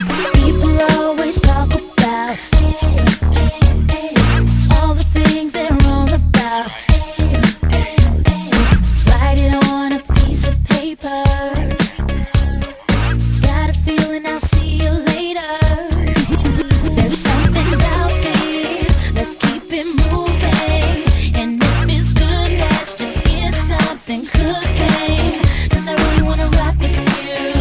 People always talk about all the things they're wrong about. Write it on a piece of paper. Got a feeling I'll see you later. There's something about this. Let's keep it moving. And if it's good, let's just get something cooking. 'Cause I really wanna rock with you.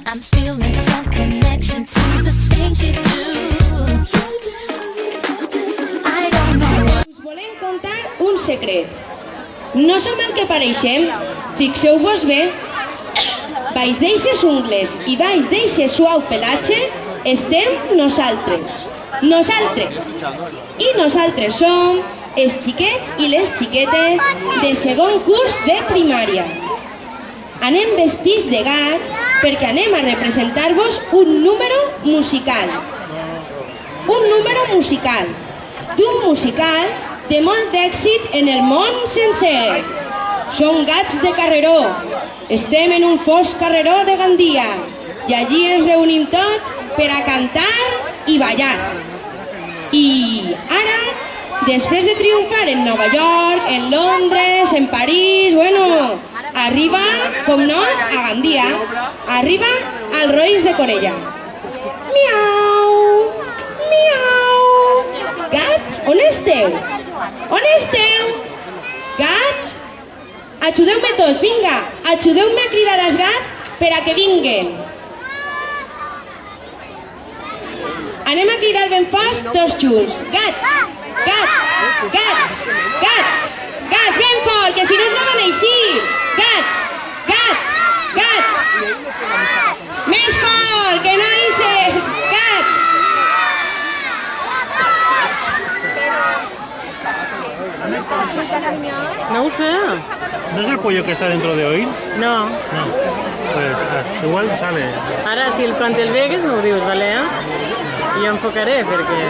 I'm feeling some connection to the things you do. I don't know. Us volem contar un secret. No som el que pareixem. Fixeu-vos bé. Baix d'eixes ungles i baix d'eixe suau pelatge estem nosaltres. Nosaltres. I nosaltres som els xiquets i les xiquetes de segon curs de primària. Anem vestits de gats perquè anem a representar-vos un número musical. Un número musical, d'un musical de molt d'èxit en el món sencer. Som gats de carreró. Estem en un fosc carreró de Gandia i allí ens reunim tots per a cantar i ballar. I ara, després de triomfar en Nova York, en Londres, en París, bueno, arriba, com no, a Gandia. Arriba al Roís de Corella. Miau! Miau! Gats, on esteu? On esteu? Gats? Ajudeu-me tots, vinga! Ajudeu-me a cridar els gats per a que vinguen. Anem a cridar ben fort tots junts. Gats! Gats! Gats! Gats! Gats, ben fort, que si no ens no van eixir! Gats! Gats! Gats! Més fort, que no eixe! Gats! No ho sé. ¿No es el pollo que está dentro de hoy? No. No. Pues igual sale. Ara, si quan el vegues m'ho dius, vale? I jo enfocaré, perquè...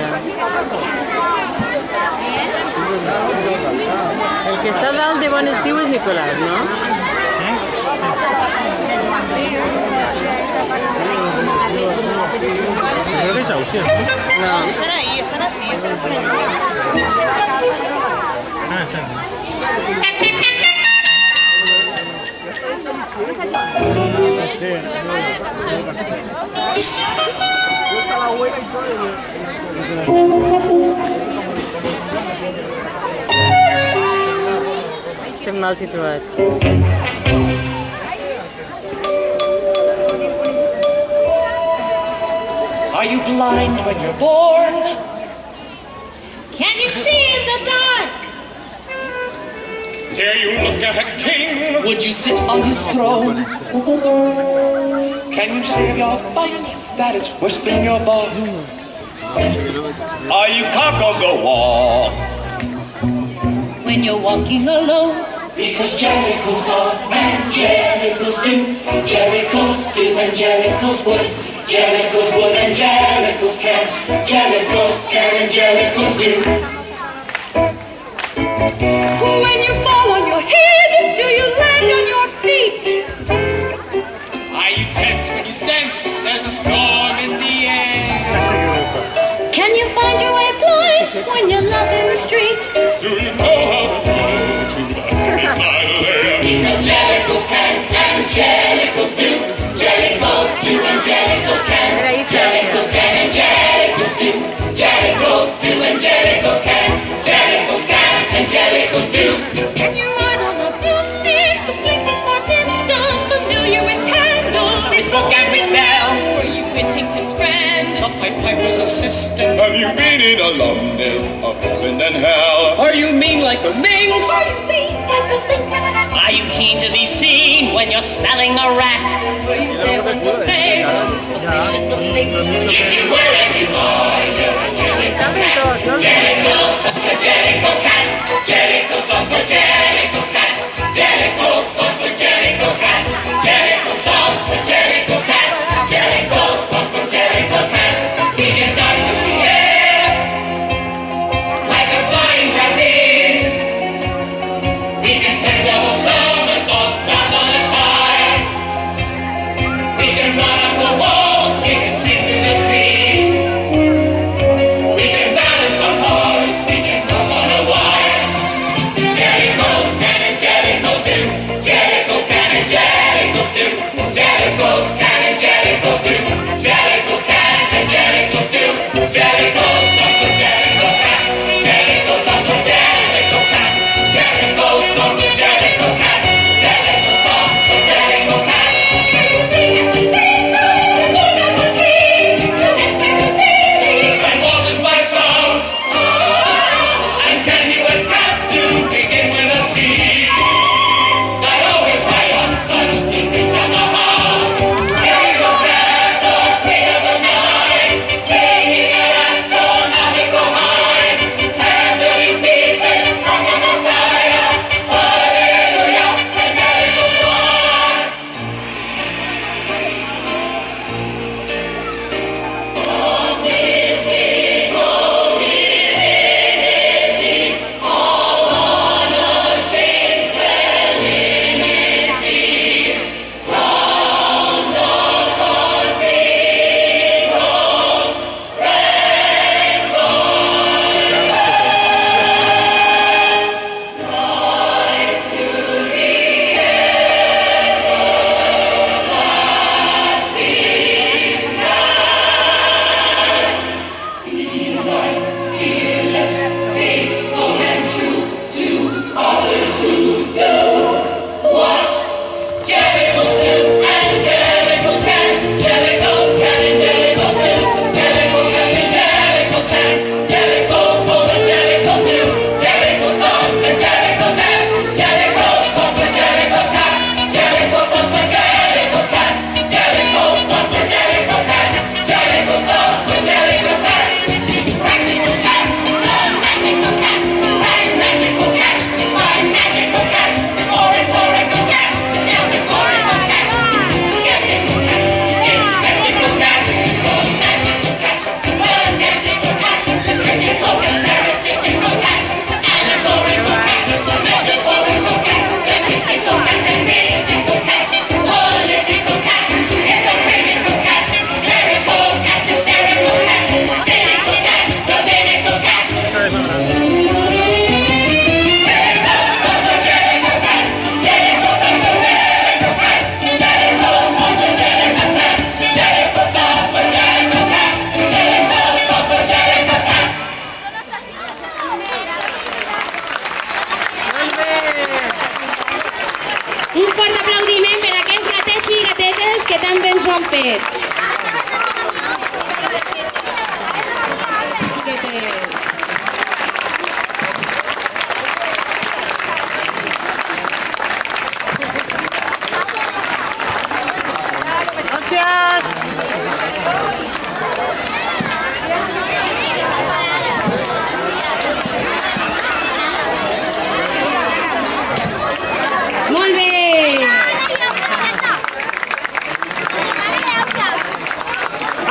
El que està dalt de bon estiu és Nicolás, no? Creo que es Ausia. No. Están ahí, están así, están por ahí. Ah, está. Estem mal situats. Are you blind when you're born? Can you see in the dark? Dare you look at a king? Would you sit on his throne? Can you save your butt? That it's worse than your butt. Are you cock or go walk? When you're walking alone. Because Jericho's come and Jericho's do. Jericho's do and Jericho's would. Jericho's would and Jericho's can. Jericho's can and Jericho's do. When you fall on your head, do you land on your feet? Are you tense when you sense there's a storm in the air? Can you find your way blind when you're lost in the street? Do you know how to go to the happy side of there? Because Jericho's can and Jericho's do. Jericho's do and Jericho's can. Jericho's can and Jericho's do. Jericho's do and Jericho's can. Jericho's can and Jericho's do. Can you ride on a broomstick to places far distant, familiar with candles? Forget me now. Were you Whittington's friend? A Pied Piper's assistant. Have you been in alumnus of heaven and hell? Are you mean like a minx? Are you mean like a lynx? Are you keen to be seen when you're smelling a rat? Were you there when the bear was commissioned the Sphinx? If you were and you are, you're a Jericho cat. Jericho songs for Jericho cats. Jericho songs for Jericho cats. Jericho songs for Jericho cats. Jericho songs for Jericho cats. Jericho songs for Jericho cats. We can dance in the air like a flying trapeze. We can take double somersaults, bounce on a tire. We can run up the wall. We can sneak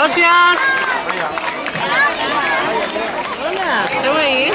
Gracias. Hola, ¿esteu ahí?